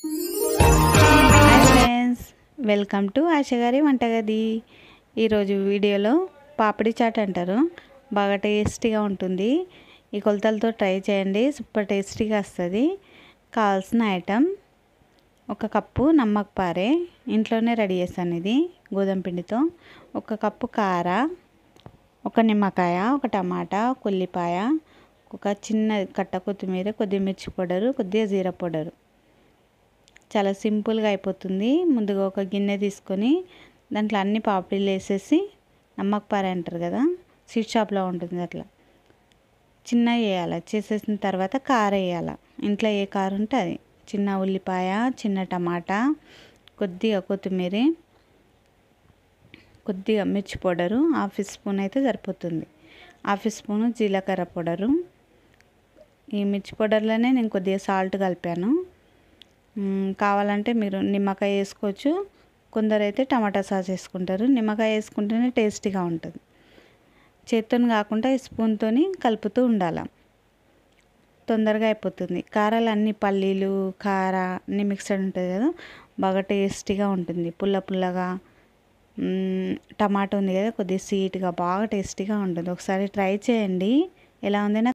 Hi friends, welcome to ఆశగారి వంటగది. ఈరోజు వీడియోలో పాపడి చాట్ అంటారు, బాగా టేస్టీగా ఉంటుంది. ఈ కొలతలతో ట్రై చేయండి, సూపర్ టేస్టీగా వస్తుంది. కావాల్సిన ఐటమ్: 1 కప్పు నమ్మక పారే, ఇంట్లోనే రెడీ చేశాను ఇది గోధుమ పిండితో. 1 కప్పు కార, 1 నిమ్మకాయ, 1 టమాటా, 1 ఉల్లిపాయ, 1 చిన్న కట్ట కొత్తిమీర, కొద్దిగా మిర్చి పౌడరు, కొద్దిగా జీరా పౌడరు. చాలా సింపుల్గా అయిపోతుంది. ముందుగా ఒక గిన్నె తీసుకొని దాంట్లో అన్ని పాపడీలు వేసేసి, నమ్మక పార అంటారు కదా, స్వీట్ షాప్లో ఉంటుంది అట్లా చిన్న వేయాలి. చేసేసిన తర్వాత కారం వేయాలి. ఇంట్లో ఏ కారం ఉంటే అది. చిన్న ఉల్లిపాయ, చిన్న టమాటా, కొద్దిగా కొత్తిమీర, కొద్దిగా మిర్చి పౌడరు, 1/2 స్పూన్ అయితే సరిపోతుంది. 1/2 స్పూను జీలకర్ర పౌడరు. ఈ మిర్చి పౌడర్లోనే నేను కొద్దిగా సాల్ట్ కలిపాను. కావాలంటే మీరు నిమ్మకాయ వేసుకోవచ్చు, కొందరైతే టమాటా సాస్ వేసుకుంటారు. నిమ్మకాయ వేసుకుంటేనే టేస్టీగా ఉంటుంది. చేత్తో కాకుండా ఈ స్పూన్తో కలుపుతూ ఉండాలి, తొందరగా అయిపోతుంది. కారాలు అన్ని పల్లీలు కార అన్నీ మిక్స్డ్ ఉంటుంది కదా, బాగా టేస్టీగా ఉంటుంది. పుల్ల పుల్లగా, టమాటా ఉంది కదా, కొద్దిగా స్వీట్గా, బాగా టేస్టీగా ఉంటుంది. ఒకసారి ట్రై చేయండి, ఎలా ఉంది